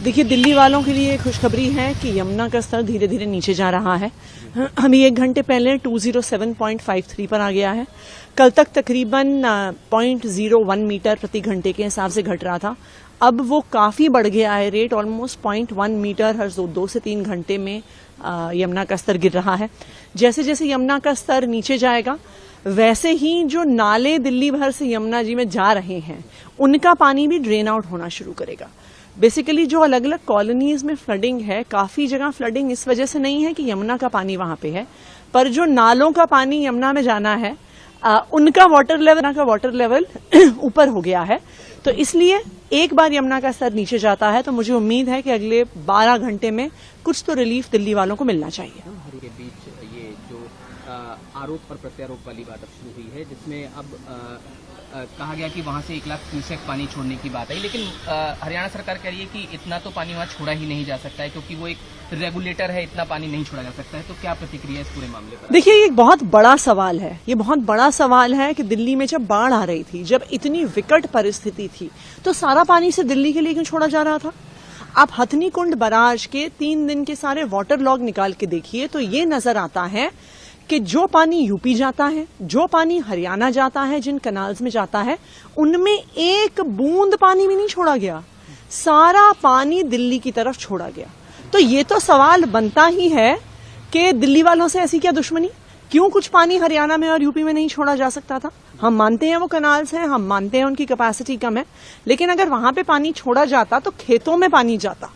देखिए, दिल्ली वालों के लिए खुशखबरी है कि यमुना का स्तर धीरे धीरे नीचे जा रहा है। अभी 1 घंटे पहले 207.53 पर आ गया है। कल तक तकरीबन 0.01 मीटर प्रति घंटे के हिसाब से घट रहा था। अब वो काफी बढ़ गया है, रेट ऑलमोस्ट 0.1 मीटर हर 2 से 3 घंटे में यमुना का स्तर गिर रहा है। जैसे जैसे यमुना का स्तर नीचे जाएगा, वैसे ही जो नाले दिल्ली भर से यमुना जी में जा रहे हैं, उनका पानी भी ड्रेन आउट होना शुरू करेगा। बेसिकली जो अलग अलग कॉलोनीज में फ्लडिंग है, काफी जगह फ्लडिंग इस वजह से नहीं है कि यमुना का पानी वहां पे है, पर जो नालों का पानी यमुना में जाना है, उनका वाटर लेवल ऊपर हो गया है। तो इसलिए एक बार यमुना का स्तर नीचे जाता है तो मुझे उम्मीद है कि अगले 12 घंटे में कुछ तो रिलीफ दिल्ली वालों को मिलना चाहिए। के बीच ये जो आरोप और प्रत्यारोप वाली बात अब शुरू हुई है, जिसमें अब कहा गया कि वहां से 1 लाख क्यूसेक पानी छोड़ने की बात आई, लेकिन हरियाणा सरकार कह रही है कि इतना तो पानी वहां छोड़ा ही नहीं जा सकता है, क्योंकि वो एक रेगुलेटर है, इतना पानी नहीं छोड़ा जा सकता है। तो क्या प्रतिक्रिया है इस पूरे मामले पर? देखिए, ये एक बहुत बड़ा सवाल है। ये बहुत बड़ा सवाल है कि दिल्ली में जब बाढ़ आ रही थी, जब इतनी विकट परिस्थिति थी, तो सारा पानी से दिल्ली के लिए क्यों छोड़ा जा रहा था? आप हथनी कुंड बराज के 3 दिन के सारे वाटर लॉग निकाल के देखिए तो ये नजर आता है कि जो पानी यूपी जाता है, जो पानी हरियाणा जाता है, जिन कनाल्स में जाता है, उनमें एक बूंद पानी भी नहीं छोड़ा गया। सारा पानी दिल्ली की तरफ छोड़ा गया। तो ये तो सवाल बनता ही है कि दिल्ली वालों से ऐसी क्या दुश्मनी? क्यों कुछ पानी हरियाणा में और यूपी में नहीं छोड़ा जा सकता था? हम मानते हैं वो कनाल्स हैं, हम मानते हैं उनकी कैपेसिटी कम है, लेकिन अगर वहां पे पानी छोड़ा जाता तो खेतों में पानी जाता,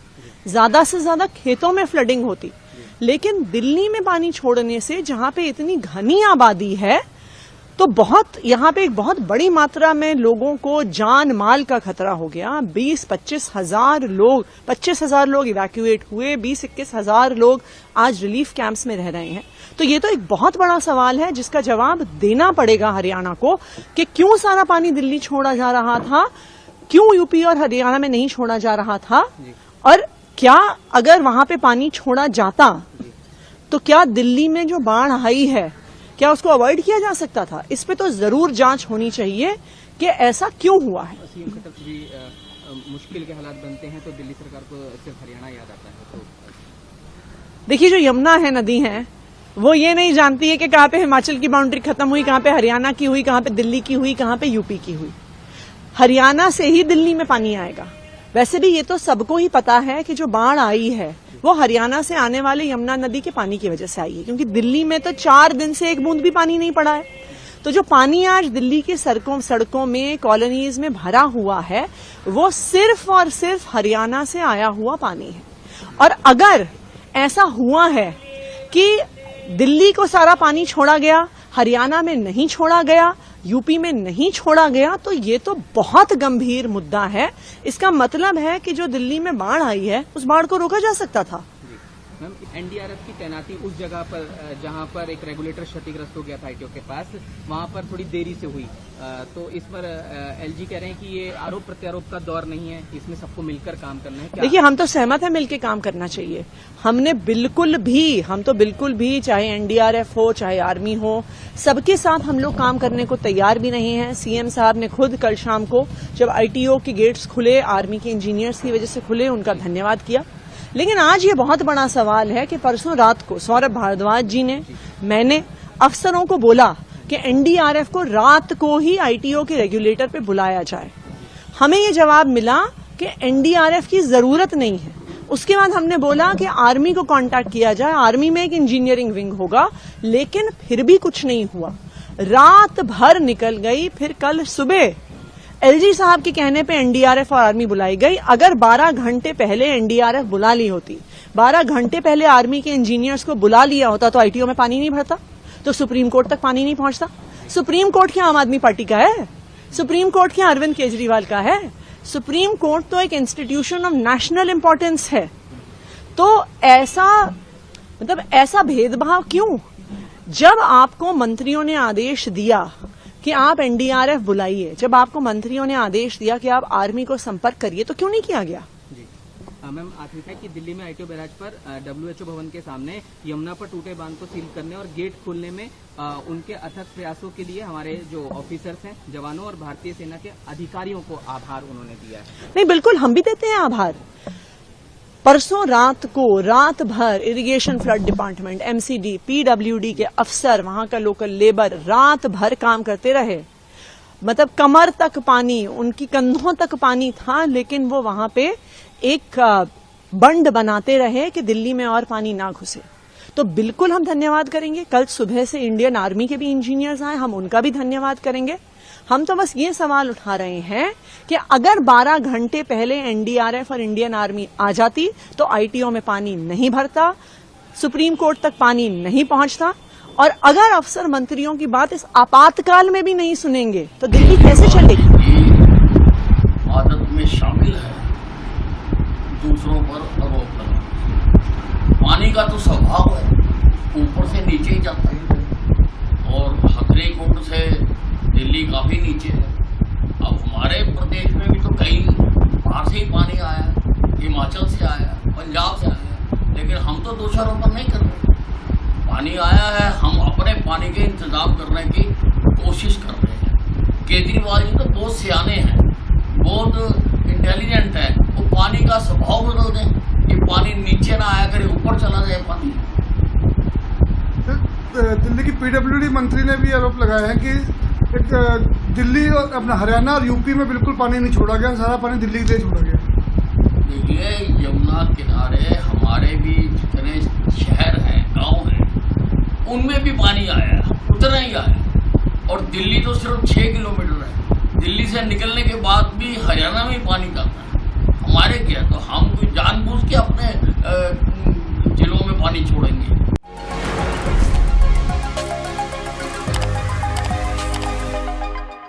ज्यादा से ज्यादा खेतों में फ्लडिंग होती। लेकिन दिल्ली में पानी छोड़ने से, जहां पे इतनी घनी आबादी है, तो यहां पे एक बहुत बड़ी मात्रा में लोगों को जान माल का खतरा हो गया। 20-25 हजार लोग इवैक्यूएट हुए, 20-21 हजार लोग आज रिलीफ कैंप्स में रह रहे हैं। तो ये तो एक बहुत बड़ा सवाल है जिसका जवाब देना पड़ेगा हरियाणा को कि क्यों सारा पानी दिल्ली छोड़ा जा रहा था, क्यों यूपी और हरियाणा में नहीं छोड़ा जा रहा था, और क्या अगर वहां पे पानी छोड़ा जाता तो क्या दिल्ली में जो बाढ़ आई है, क्या उसको अवॉइड किया जा सकता था? इस पे तो जरूर जांच होनी चाहिए कि ऐसा क्यों हुआ है। सीएम खट्टर भी मुश्किल के हालात बनते हैं तो दिल्ली सरकार को सिर्फ हरियाणा याद आता है। तो देखिए, जो यमुना है, नदी है, वो ये नहीं जानती है कि कहां पे हिमाचल की बाउंड्री खत्म हुई, कहां पे हरियाणा की हुई, कहां पे दिल्ली की हुई, कहां पे यूपी की हुई। हरियाणा से ही दिल्ली में पानी आएगा। वैसे भी ये तो सबको ही पता है कि जो बाढ़ आई है वो हरियाणा से आने वाले यमुना नदी के पानी की वजह से आई है, क्योंकि दिल्ली में तो 4 दिन से एक बूंद भी पानी नहीं पड़ा है। तो जो पानी आज दिल्ली की सड़कों में, कॉलोनीज में भरा हुआ है, वो सिर्फ और सिर्फ हरियाणा से आया हुआ पानी है। और अगर ऐसा हुआ है कि दिल्ली को सारा पानी छोड़ा गया, हरियाणा में नहीं छोड़ा गया, यूपी में नहीं छोड़ा गया, तो ये तो बहुत गंभीर मुद्दा है। इसका मतलब है कि जो दिल्ली में बाढ़ आई है, उस बाढ़ को रोका जा सकता था। मैम, एनडीआरएफ की तैनाती उस जगह पर जहां पर एक रेगुलेटर क्षतिग्रस्त हो गया था आईटीओ के पास, वहां पर थोड़ी देरी से हुई, तो इस पर एलजी कह रहे हैं कि ये आरोप प्रत्यारोप का दौर नहीं है, इसमें सबको मिलकर काम करना है। देखिए, हम तो सहमत है, मिलकर काम करना चाहिए। हम तो बिल्कुल भी चाहे एनडीआरएफ हो, चाहे आर्मी हो, सबके साथ हम लोग काम करने को तैयार भी नहीं है। सीएम साहब ने खुद कल शाम को जब आईटीओ के गेट्स खुले, आर्मी के इंजीनियर्स की वजह से खुले, उनका धन्यवाद किया। लेकिन आज ये बहुत बड़ा सवाल है कि परसों रात को सौरभ भारद्वाज जी ने, मैंने अफसरों को बोला कि एनडीआरएफ को रात को ही आईटीओ के रेगुलेटर पे बुलाया जाए। हमें ये जवाब मिला कि एनडीआरएफ की जरूरत नहीं है। उसके बाद हमने बोला कि आर्मी को कांटेक्ट किया जाए, आर्मी में एक इंजीनियरिंग विंग होगा, लेकिन फिर भी कुछ नहीं हुआ। रात भर निकल गई, फिर कल सुबह एलजी साहब के कहने पे एनडीआरएफ और आर्मी बुलाई गई। अगर 12 घंटे पहले एनडीआरएफ बुला ली होती, 12 घंटे पहले आर्मी के इंजीनियर्स को बुला लिया होता, तो आईटीओ में पानी नहीं भरता, तो सुप्रीम कोर्ट तक पानी नहीं पहुंचता। सुप्रीम कोर्ट क्या आम आदमी पार्टी का है? सुप्रीम कोर्ट क्या अरविंद केजरीवाल का है? सुप्रीम कोर्ट तो एक इंस्टीट्यूशन ऑफ नेशनल इंपॉर्टेंस है। तो ऐसा भेदभाव क्यों? जब आपको मंत्रियों ने आदेश दिया कि आप एनडीआरएफ बुलाइए, जब आपको मंत्रियों ने आदेश दिया कि आप आर्मी को संपर्क करिए, तो क्यों नहीं किया गया? जी मैम, आखिर है कि दिल्ली में आईटीओ बैराज पर डब्ल्यूएचओ भवन के सामने यमुना पर टूटे बांध को सील करने और गेट खोलने में उनके अथक प्रयासों के लिए हमारे जो ऑफिसर्स हैं, जवानों और भारतीय सेना के अधिकारियों को आभार उन्होंने दिया है। नहीं, बिल्कुल हम भी देते हैं आभार। परसों रात को रात भर irrigation flood department, MCD, PWD के अफसर, वहां का लोकल लेबर रात भर काम करते रहे। मतलब कमर तक पानी, उनकी कंधों तक पानी था, लेकिन वो वहां पे एक बंड बनाते रहे कि दिल्ली में और पानी ना घुसे। तो बिल्कुल हम धन्यवाद करेंगे। कल सुबह से इंडियन आर्मी के भी इंजीनियर्स आए, हम उनका भी धन्यवाद करेंगे। हम तो बस ये सवाल उठा रहे हैं कि अगर 12 घंटे पहले एनडीआरएफ और इंडियन आर्मी आ जाती तो आईटीओ में पानी नहीं भरता, सुप्रीम कोर्ट तक पानी नहीं पहुंचता, और अगर अफसर मंत्रियों की बात इस आपातकाल में भी नहीं सुनेंगे तो दिल्ली कैसे चलेगी? आदत में शामिल है दूसरों पर आरोप लगाना। पानी का तो स्वभाव है, ऊपर से नीचे ही जाता है, और हथनी कुंड से दिल्ली काफी नीचे है। अब हमारे प्रदेश में भी तो कई बाहर से ही पानी आया है, हिमाचल से आया है, पंजाब से आया है, लेकिन हम तो दोषारोपण नहीं कर रहे। पानी आया है, हम अपने पानी के इंतजाम करने की कोशिश कर रहे हैं। केजरीवाल जी तो बहुत सियाने हैं, बहुत इंटेलिजेंट है, वो पानी का स्वभाव बदल दें कि पानी नीचे ना आया करे, ऊपर चला जाए पानी। दिल्ली की पीडब्ल्यूडी मंत्री ने भी आरोप लगाया है कि दिल्ली और अपना हरियाणा और यूपी में बिल्कुल पानी नहीं छोड़ा गया, सारा पानी दिल्ली के लिए छोड़ा गया। देखिए, यमुना किनारे हमारे भी जितने शहर हैं, गांव हैं, उनमें भी पानी आया, उतना ही आया, और दिल्ली तो सिर्फ 6 किलोमीटर है। दिल्ली से निकलने के बाद भी हरियाणा में पानी जाता है। हमारे क्या, तो हम कोई जानबूझ के अपने जिलों में पानी छोड़ेंगे?